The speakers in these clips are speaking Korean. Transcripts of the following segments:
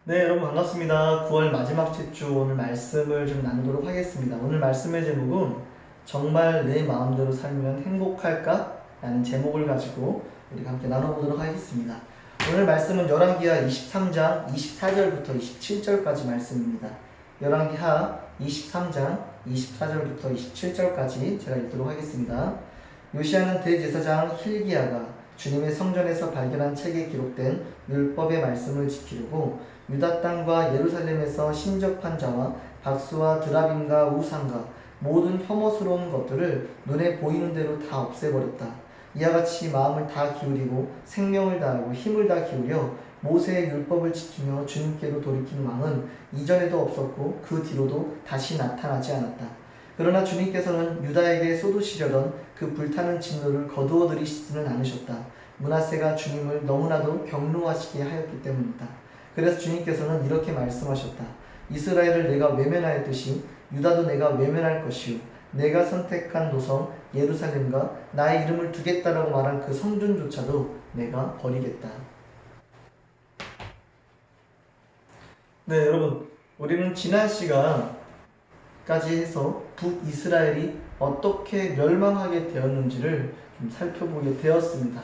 네, 여러분 반갑습니다. 9월 마지막 주 오늘 말씀을 좀 나누도록 하겠습니다. 오늘 말씀의 제목은 정말 내 마음대로 살면 행복할까? 라는 제목을 가지고 우리가 함께 나눠보도록 하겠습니다. 오늘 말씀은 열왕기하 23장 24절부터 27절까지 말씀입니다. 열왕기하 23장 24절부터 27절까지 제가 읽도록 하겠습니다. 요시야는 대제사장 힐기야가 주님의 성전에서 발견한 책에 기록된 율법의 말씀을 지키려고 유다 땅과 예루살렘에서 신접한 자와 박수와 드라빔과 우상과 모든 혐오스러운 것들을 눈에 보이는 대로 다 없애버렸다. 이와 같이 마음을 다 기울이고 생명을 다하고 힘을 다 기울여 모세의 율법을 지키며 주님께로 돌이킨 왕은 이전에도 없었고 그 뒤로도 다시 나타나지 않았다. 그러나 주님께서는 유다에게 쏟으시려던 그 불타는 진노를 거두어 들이시지는 않으셨다. 므낫세가 주님을 너무나도 경노하시게 하였기 때문이다. 그래서 주님께서는 이렇게 말씀하셨다. 이스라엘을 내가 외면하였듯이 유다도 내가 외면할 것이요 내가 선택한 도성 예루살렘과 나의 이름을 두겠다라고 말한 그 성전조차도 내가 버리겠다. 네, 여러분, 우리는 지난 시간까지 해서 북이스라엘이 어떻게 멸망하게 되었는지를 좀 살펴보게 되었습니다.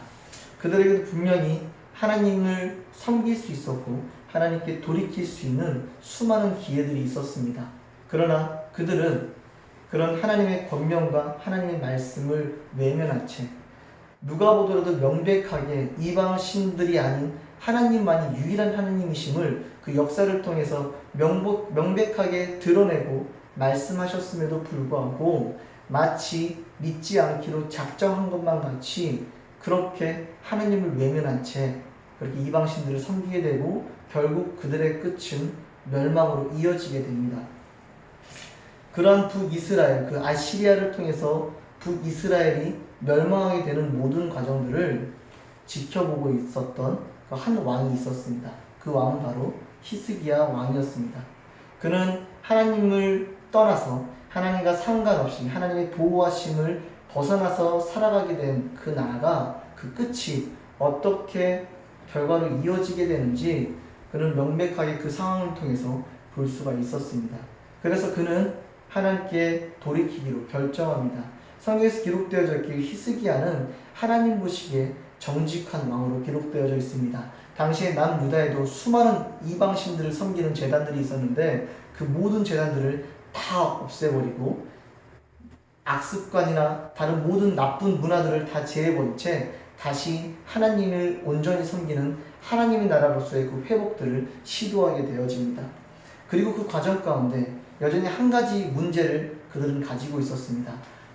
그들에게도 분명히 하나님을 섬길 수 있었고 하나님께 돌이킬 수 있는 수많은 기회들이 있었습니다. 그러나 그들은 그런 하나님의 권명과 하나님의 말씀을 외면한 채 누가 보더라도 명백하게 이방 신들이 아닌 하나님만이 유일한 하나님이심을 그 역사를 통해서 명백하게 드러내고 말씀하셨음에도 불구하고 마치 믿지 않기로 작정한 것만 같이 그렇게 하나님을 외면한 채 그렇게 이방신들을 섬기게 되고 결국 그들의 끝은 멸망으로 이어지게 됩니다. 그러한 북이스라엘, 그 아시리아를 통해서 북이스라엘이 멸망하게 되는 모든 과정들을 지켜보고 있었던 그 한 왕이 있었습니다. 그 왕은 바로 히스기야 왕이었습니다. 그는 하나님을 떠나서 하나님과 상관없이 하나님의 보호하심을 벗어나서 살아가게 된 그 나라가 그 끝이 어떻게 결과로 이어지게 되는지 그는 명백하게 그 상황을 통해서 볼 수가 있었습니다. 그래서 그는 하나님께 돌이키기로 결정합니다. 성경에서 기록되어져 있기를 히스기야는 하나님 보시기에 정직한 왕으로 기록되어져 있습니다. 당시에 남유다에도 수많은 이방신들을 섬기는 제단들이 있었는데 그 모든 제단들을 다 없애버리고 악습관이나 다른 모든 나쁜 문화들을 다 제해버린 채 다시 하나님을 온전히 섬기는 하나님의 나라로서의 그 회복들을 시도하게 되어집니다. 그리고 그 과정 가운데 여전히 한 가지 문제를 그들은 가지고 있었습니다.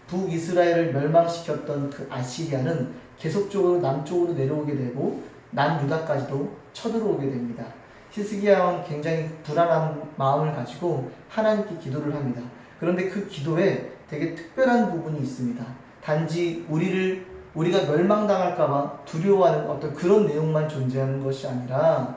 북이스라엘을 멸망시켰던 그 아시리아는 계속적으로 남쪽으로 내려오게 되고 남유다까지도 쳐들어오게 됩니다. 히스기야 왕은 굉장히 불안한 마음을 가지고 하나님께 기도를 합니다. 그런데 그 기도에 되게 특별한 부분이 있습니다. 단지 우리가 멸망당할까봐 두려워하는 어떤 그런 내용만 존재하는 것이 아니라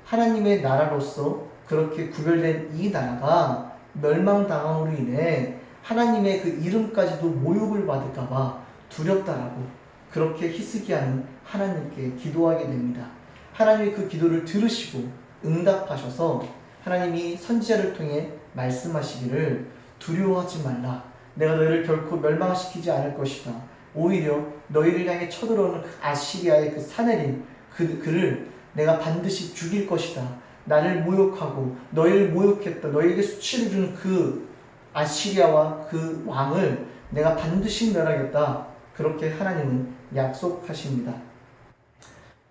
하나님의 나라로서 그렇게 구별된 이 나라가 멸망당함으로 인해 하나님의 그 이름까지도 모욕을 받을까봐 두렵다라고 그렇게 히스기야는 하나님께 기도하게 됩니다. 하나님이 그 기도를 들으시고 응답하셔서 하나님이 선지자를 통해 말씀하시기를 두려워하지 말라. 내가 너희를 결코 멸망시키지 않을 것이다. 오히려 너희를 향해 쳐들어오는 그 아시리아의 그 사내림 그를 내가 반드시 죽일 것이다. 나를 모욕하고 너희를 모욕했다. 너희에게 수치를 준 그 아시리아와 그 왕을 내가 반드시 멸하겠다. 그렇게 하나님은 약속하십니다.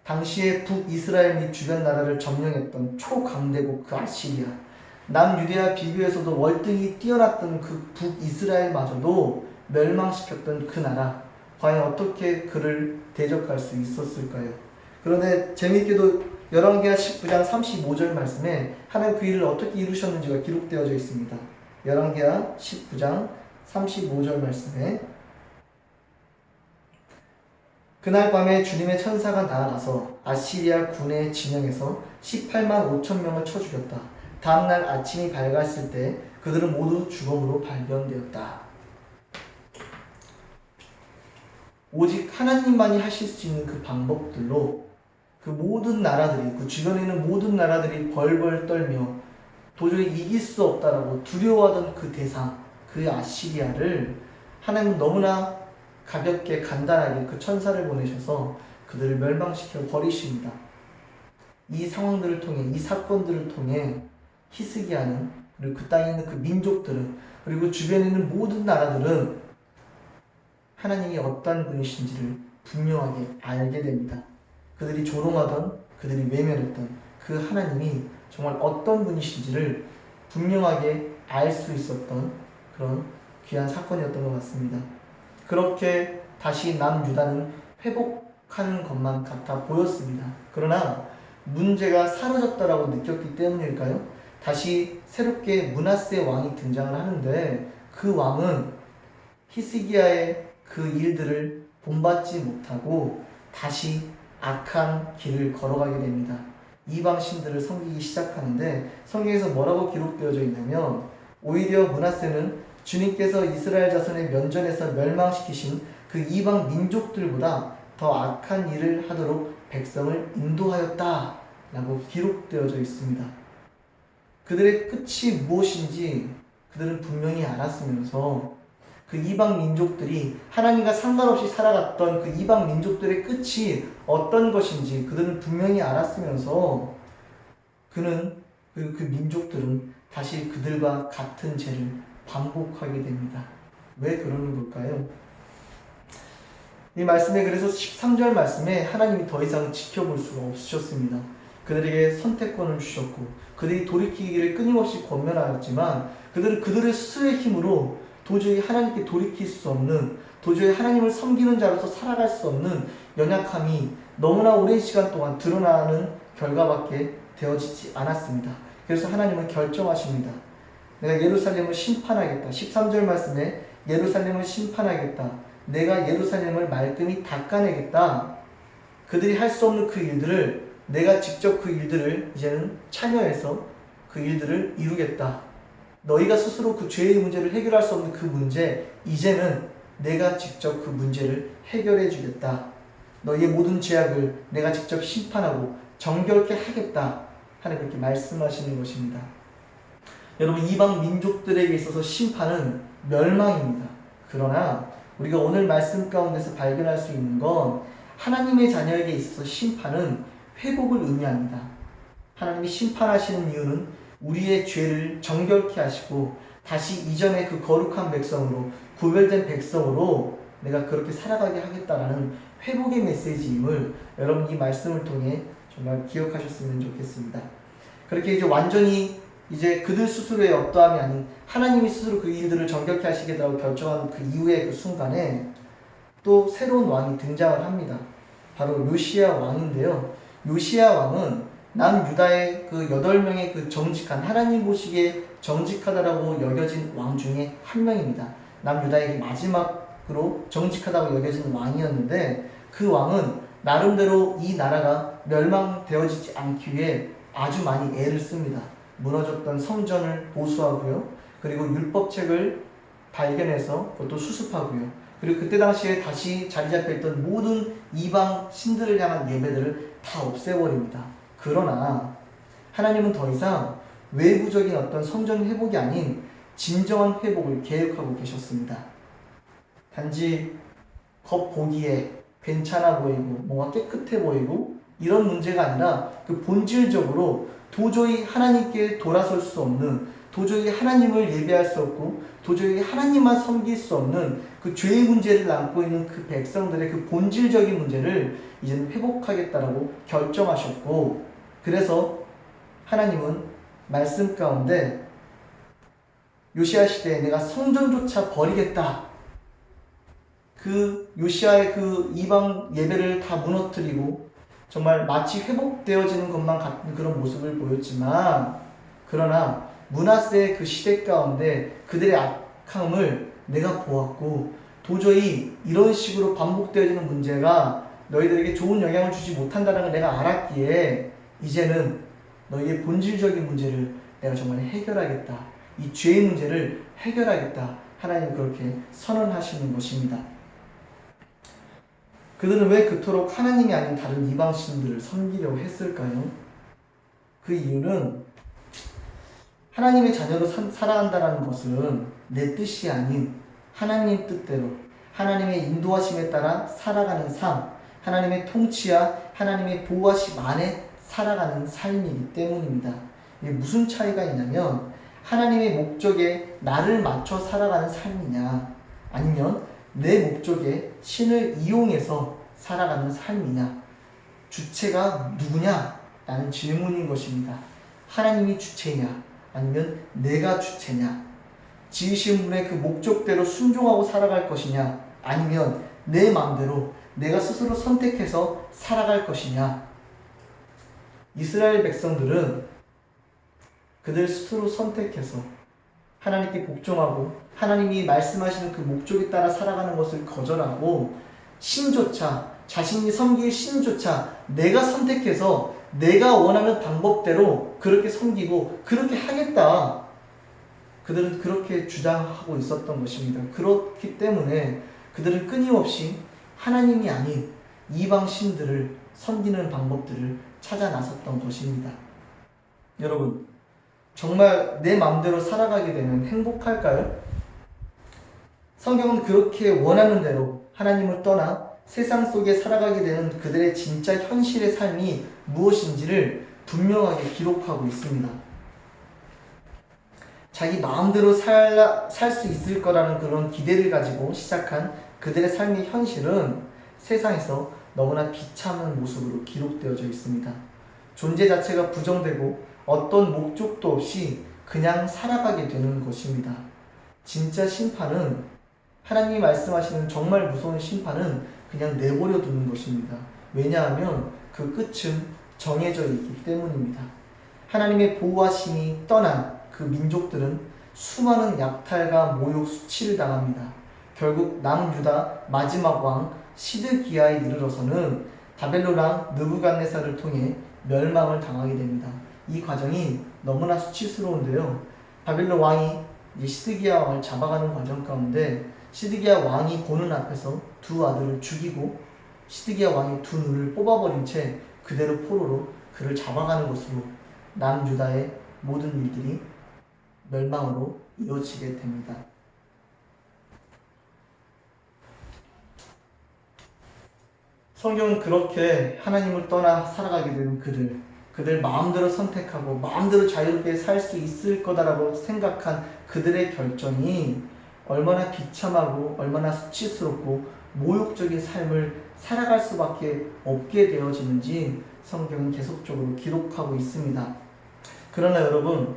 당시에 북이스라엘 및 주변 나라를 점령했던 초강대국 그 아시리아, 남유대와 비교해서도 월등히 뛰어났던 그 북이스라엘마저도 멸망시켰던 그 나라, 과연 어떻게 그를 대적할 수 있었을까요? 그런데 재미있게도 열왕기하 19장 35절 말씀에 하나님 그 일을 어떻게 이루셨는지가 기록되어져 있습니다. 열왕기하 19장 35절 말씀에 그날 밤에 주님의 천사가 나아가서 아시리아 군의 진영에서 18만 5천 명을 쳐 죽였다. 다음날 아침이 밝았을 때 그들은 모두 죽음으로 발견되었다. 오직 하나님만이 하실 수 있는 그 방법들로 그 모든 나라들이, 그 주변에 있는 모든 나라들이 벌벌 떨며 도저히 이길 수 없다라고 두려워하던 그 대상, 그 아시리아를 하나님은 너무나 가볍게 간단하게 그 천사를 보내셔서 그들을 멸망시켜 버리십니다. 이 상황들을 통해, 이 사건들을 통해 히스기야는, 그리고 그 땅에 있는 그 민족들은, 그리고 주변에 있는 모든 나라들은 하나님이 어떤 분이신지를 분명하게 알게 됩니다. 그들이 조롱하던, 그들이 외면했던 그 하나님이 정말 어떤 분이신지를 분명하게 알 수 있었던 그런 귀한 사건이었던 것 같습니다. 그렇게 다시 남유다는 회복하는 것만 같아 보였습니다. 그러나 문제가 사라졌다라고 느꼈기 때문일까요? 다시 새롭게 므낫세 왕이 등장을 하는데 그 왕은 히스기야의 그 일들을 본받지 못하고 다시 악한 길을 걸어가게 됩니다. 이방 신들을 섬기기 시작하는데 성경에서 뭐라고 기록되어져 있냐면 오히려 므낫세는 주님께서 이스라엘 자손의 면전에서 멸망시키신 그 이방 민족들보다 더 악한 일을 하도록 백성을 인도하였다 라고 기록되어져 있습니다. 그들의 끝이 무엇인지 그들은 분명히 알았으면서 그 이방 민족들이 하나님과 상관없이 살아갔던 그 이방 민족들의 끝이 어떤 것인지 그들은 분명히 알았으면서 그 민족들은 다시 그들과 같은 죄를 반복하게 됩니다. 왜 그러는 걸까요? 이 말씀에, 그래서 13절 말씀에 하나님이 더 이상 지켜볼 수가 없으셨습니다. 그들에게 선택권을 주셨고 그들이 돌이키기를 끊임없이 권면하였지만 그들은 그들의 스스로의 힘으로 도저히 하나님께 돌이킬 수 없는, 도저히 하나님을 섬기는 자로서 살아갈 수 없는 연약함이 너무나 오랜 시간 동안 드러나는 결과밖에 되어지지 않았습니다. 그래서 하나님은 결정하십니다. 내가 예루살렘을 심판하겠다. 13절 말씀에 예루살렘을 심판하겠다. 내가 예루살렘을 말끔히 닦아내겠다. 그들이 할 수 없는 그 일들을 내가 직접 그 일들을 이제는 참여해서 그 일들을 이루겠다. 너희가 스스로 그 죄의 문제를 해결할 수 없는 그 문제, 이제는 내가 직접 그 문제를 해결해 주겠다. 너희의 모든 죄악을 내가 직접 심판하고 정결케 하겠다 하는 그렇게 말씀하시는 것입니다. 여러분, 이방 민족들에게 있어서 심판은 멸망입니다. 그러나 우리가 오늘 말씀 가운데서 발견할 수 있는 건 하나님의 자녀에게 있어서 심판은 회복을 의미합니다. 하나님이 심판하시는 이유는 우리의 죄를 정결케 하시고 다시 이전의 그 거룩한 백성으로, 구별된 백성으로 내가 그렇게 살아가게 하겠다라는 회복의 메시지임을 여러분 이 말씀을 통해 정말 기억하셨으면 좋겠습니다. 그렇게 이제 완전히 이제 그들 스스로의 어떠함이 아닌 하나님이 스스로 그 일들을 정결케 하시겠다고 결정한 그 이후의 그 순간에 또 새로운 왕이 등장을 합니다. 바로 요시야 왕인데요. 요시야 왕은 남유다의 그 8명의 그 정직한, 하나님 보시기에 정직하다라고 여겨진 왕 중에 한 명입니다. 남유다의 마지막으로 정직하다고 여겨진 왕이었는데 그 왕은 나름대로 이 나라가 멸망되어지지 않기 위해 아주 많이 애를 씁니다. 무너졌던 성전을 보수하고요. 그리고 율법책을 발견해서 그것도 수습하고요. 그리고 그때 당시에 다시 자리 잡혀있던 모든 이방 신들을 향한 예배들을 다 없애버립니다. 그러나 하나님은 더 이상 외부적인 어떤 성전 회복이 아닌 진정한 회복을 계획하고 계셨습니다. 단지 겉보기에 괜찮아 보이고 뭔가 깨끗해 보이고 이런 문제가 아니라 그 본질적으로 도저히 하나님께 돌아설 수 없는, 도저히 하나님을 예배할 수 없고 도저히 하나님만 섬길 수 없는 그 죄의 문제를 안고 있는 그 백성들의 그 본질적인 문제를 이제는 회복하겠다라고 결정하셨고, 그래서 하나님은 말씀 가운데 요시야 시대에 내가 성전조차 버리겠다, 그 요시야의 그 이방 예배를 다 무너뜨리고 정말 마치 회복되어지는 것만 같은 그런 모습을 보였지만, 그러나 므낫세의 그 시대 가운데 그들의 악함을 내가 보았고 도저히 이런 식으로 반복되어지는 문제가 너희들에게 좋은 영향을 주지 못한다는 걸 내가 알았기에 이제는 너희의 본질적인 문제를 내가 정말 해결하겠다, 이 죄의 문제를 해결하겠다, 하나님 그렇게 선언하시는 것입니다. 그들은 왜 그토록 하나님이 아닌 다른 이방신들을 섬기려고 했을까요? 그 이유는 하나님의 자녀로 살아간다는 것은 내 뜻이 아닌 하나님 뜻대로 하나님의 인도하심에 따라 살아가는 삶, 하나님의 통치와 하나님의 보호하심 안에 살아가는 삶이기 때문입니다. 이게 무슨 차이가 있냐면 하나님의 목적에 나를 맞춰 살아가는 삶이냐 아니면 내 목적에 신을 이용해서 살아가는 삶이냐 주체가 누구냐 라는 질문인 것입니다. 하나님이 주체냐 아니면 내가 주체냐 지으신 분의 그 목적대로 순종하고 살아갈 것이냐 아니면 내 마음대로 내가 스스로 선택해서 살아갈 것이냐. 이스라엘 백성들은 그들 스스로 선택해서 하나님께 복종하고 하나님이 말씀하시는 그 목적에 따라 살아가는 것을 거절하고 신조차 자신이 섬길 신조차 내가 선택해서 내가 원하는 방법대로 그렇게 섬기고 그렇게 하겠다. 그들은 그렇게 주장하고 있었던 것입니다. 그렇기 때문에 그들은 끊임없이 하나님이 아닌 이방 신들을 섬기는 방법들을 찾아 나섰던 것입니다. 여러분, 정말 내 마음대로 살아가게 되면 행복할까요? 성경은 그렇게 원하는 대로 하나님을 떠나 세상 속에 살아가게 되는 그들의 진짜 현실의 삶이 무엇인지를 분명하게 기록하고 있습니다. 자기 마음대로 살 수 있을 거라는 그런 기대를 가지고 시작한 그들의 삶의 현실은 세상에서 너무나 비참한 모습으로 기록되어져 있습니다. 존재 자체가 부정되고 어떤 목적도 없이 그냥 살아가게 되는 것입니다. 진짜 심판은 하나님이 말씀하시는 정말 무서운 심판은 그냥 내버려 두는 것입니다. 왜냐하면 그 끝은 정해져 있기 때문입니다. 하나님의 보호하심이 떠난 그 민족들은 수많은 약탈과 모욕, 수치를 당합니다. 결국 남유다 마지막 왕 시드기야에 이르러서는 바벨론 왕 느부갓네살을 통해 멸망을 당하게 됩니다. 이 과정이 너무나 수치스러운데요. 바벨론 왕이 시드기야 왕을 잡아가는 과정 가운데 시드기야 왕이 보는 앞에서 두 아들을 죽이고 시드기야 왕이 두 눈을 뽑아버린 채 그대로 포로로 그를 잡아가는 것으로 남유다의 모든 일들이 멸망으로 이어지게 됩니다. 성경은 그렇게 하나님을 떠나 살아가게 된 그들 마음대로 선택하고 마음대로 자유롭게 살 수 있을 거다라고 생각한 그들의 결정이 얼마나 비참하고 얼마나 수치스럽고 모욕적인 삶을 살아갈 수밖에 없게 되어지는지 성경은 계속적으로 기록하고 있습니다. 그러나 여러분,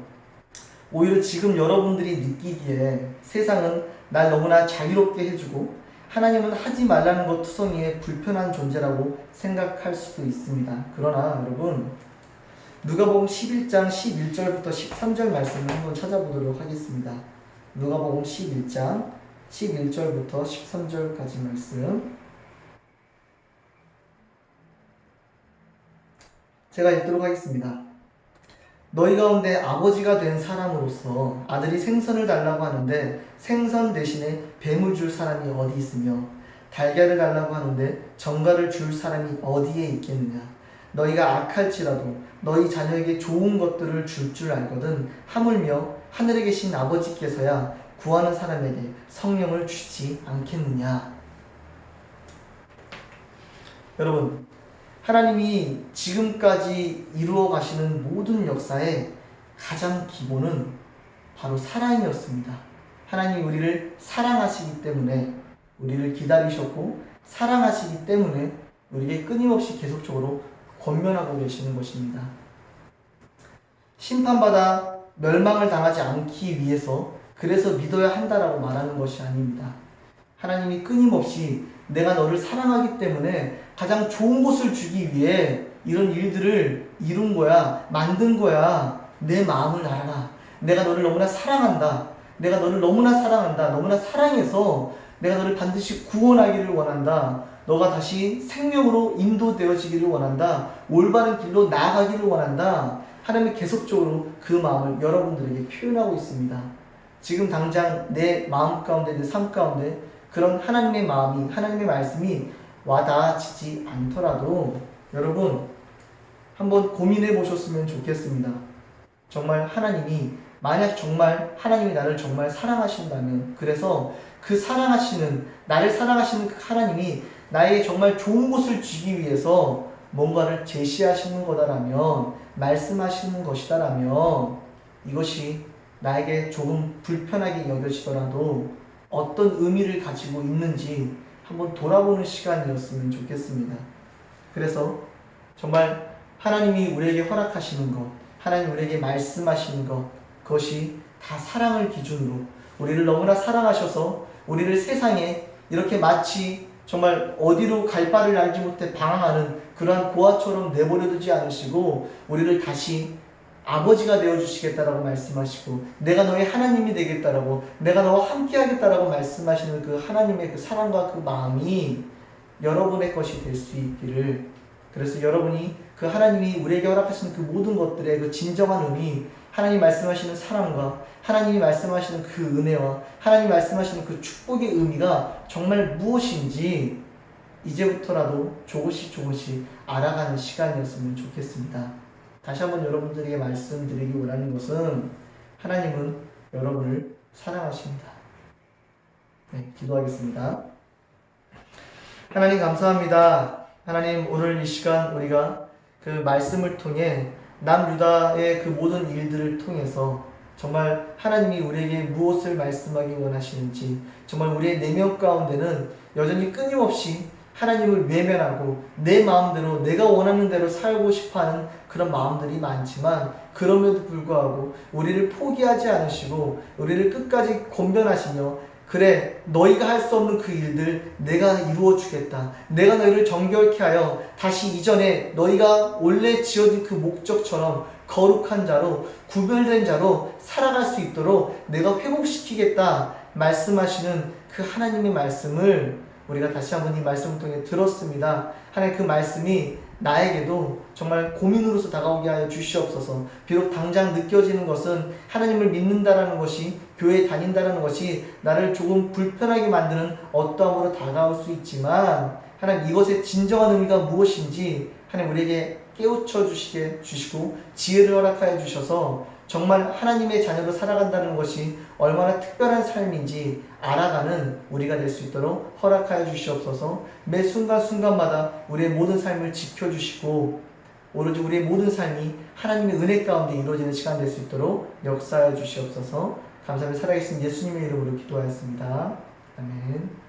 오히려 지금 여러분들이 느끼기에 세상은 날 너무나 자유롭게 해주고 하나님은 하지 말라는 것 투성이의 불편한 존재라고 생각할 수도 있습니다. 그러나 여러분, 누가복음 11장 11절부터 13절 말씀을 한번 찾아보도록 하겠습니다. 누가복음 11장 11절부터 13절까지 말씀 제가 읽도록 하겠습니다. 너희 가운데 아버지가 된 사람으로서 아들이 생선을 달라고 하는데 생선 대신에 뱀을 줄 사람이 어디 있으며 달걀을 달라고 하는데 정갈을 줄 사람이 어디에 있겠느냐. 너희가 악할지라도 너희 자녀에게 좋은 것들을 줄 줄 알거든 하물며 하늘에 계신 아버지께서야 구하는 사람에게 성령을 주지 않겠느냐. 여러분, 하나님이 지금까지 이루어 가시는 모든 역사의 가장 기본은 바로 사랑이었습니다. 하나님이 우리를 사랑하시기 때문에 우리를 기다리셨고 사랑하시기 때문에 우리에게 끊임없이 계속적으로 권면하고 계시는 것입니다. 심판받아 멸망을 당하지 않기 위해서 그래서 믿어야 한다라고 말하는 것이 아닙니다. 하나님이 끊임없이 내가 너를 사랑하기 때문에 가장 좋은 것을 주기 위해 이런 일들을 이룬 거야, 만든 거야. 내 마음을 알아라. 내가 너를 너무나 사랑한다. 내가 너를 너무나 사랑한다. 너무나 사랑해서 내가 너를 반드시 구원하기를 원한다. 너가 다시 생명으로 인도되어지기를 원한다. 올바른 길로 나아가기를 원한다. 하나님이 계속적으로 그 마음을 여러분들에게 표현하고 있습니다. 지금 당장 내 마음 가운데, 내 삶 가운데 그런 하나님의 마음이, 하나님의 말씀이 와닿아지지 않더라도 여러분 한번 고민해 보셨으면 좋겠습니다. 정말 하나님이 만약 정말 하나님이 나를 정말 사랑하신다면, 그래서 그 사랑하시는 나를 사랑하시는 그 하나님이 나에게 정말 좋은 것을 주기 위해서 뭔가를 제시하시는 거다라면, 말씀하시는 것이다라면, 이것이 나에게 조금 불편하게 여겨지더라도 어떤 의미를 가지고 있는지 한번 돌아보는 시간이었으면 좋겠습니다. 그래서 정말 하나님이 우리에게 허락하시는 것, 하나님 우리에게 말씀하시는 것, 그것이 다 사랑을 기준으로 우리를 너무나 사랑하셔서 우리를 세상에 이렇게 마치 정말 어디로 갈 바를 알지 못해 방황하는 그러한 고아처럼 내버려두지 않으시고 우리를 다시 아버지가 되어주시겠다라고 말씀하시고, 내가 너의 하나님이 되겠다라고, 내가 너와 함께 하겠다라고 말씀하시는 그 하나님의 그 사랑과 그 마음이 여러분의 것이 될 수 있기를, 그래서 여러분이 그 하나님이 우리에게 허락하시는 그 모든 것들의 그 진정한 의미, 하나님 말씀하시는 사랑과 하나님이 말씀하시는 그 은혜와 하나님 말씀하시는 그 축복의 의미가 정말 무엇인지 이제부터라도 조금씩 알아가는 시간이었으면 좋겠습니다. 다시 한번 여러분들에게 말씀드리기 원하는 것은, 하나님은 여러분을 사랑하십니다. 네, 기도하겠습니다. 하나님 감사합니다. 하나님, 오늘 이 시간 우리가 그 말씀을 통해 남유다의 그 모든 일들을 통해서 정말 하나님이 우리에게 무엇을 말씀하기 원하시는지, 정말 우리의 내면 가운데는 여전히 끊임없이 하나님을 외면하고 내 마음대로 내가 원하는 대로 살고 싶어하는 그런 마음들이 많지만, 그럼에도 불구하고 우리를 포기하지 않으시고 우리를 끝까지 권변하시며, 그래 너희가 할 수 없는 그 일들 내가 이루어 주겠다, 내가 너희를 정결케 하여 다시 이전에 너희가 원래 지어진 그 목적처럼 거룩한 자로 구별된 자로 살아갈 수 있도록 내가 회복시키겠다 말씀하시는 그 하나님의 말씀을 우리가 다시 한번 이 말씀을 통해 들었습니다. 하나님, 그 말씀이 나에게도 정말 고민으로서 다가오게 하여 주시옵소서. 비록 당장 느껴지는 것은 하나님을 믿는다라는 것이, 교회에 다닌다라는 것이 나를 조금 불편하게 만드는 어떠함으로 다가올 수 있지만, 하나님 이것의 진정한 의미가 무엇인지 하나님 우리에게 깨우쳐 주시고 지혜를 허락하여 주셔서 정말 하나님의 자녀로 살아간다는 것이 얼마나 특별한 삶인지 알아가는 우리가 될 수 있도록 허락하여 주시옵소서. 매 순간순간마다 우리의 모든 삶을 지켜주시고 오로지 우리의 모든 삶이 하나님의 은혜 가운데 이루어지는 시간 될 수 있도록 역사하여 주시옵소서. 감사하며 살아계신 예수님의 이름으로 기도하였습니다. 아멘.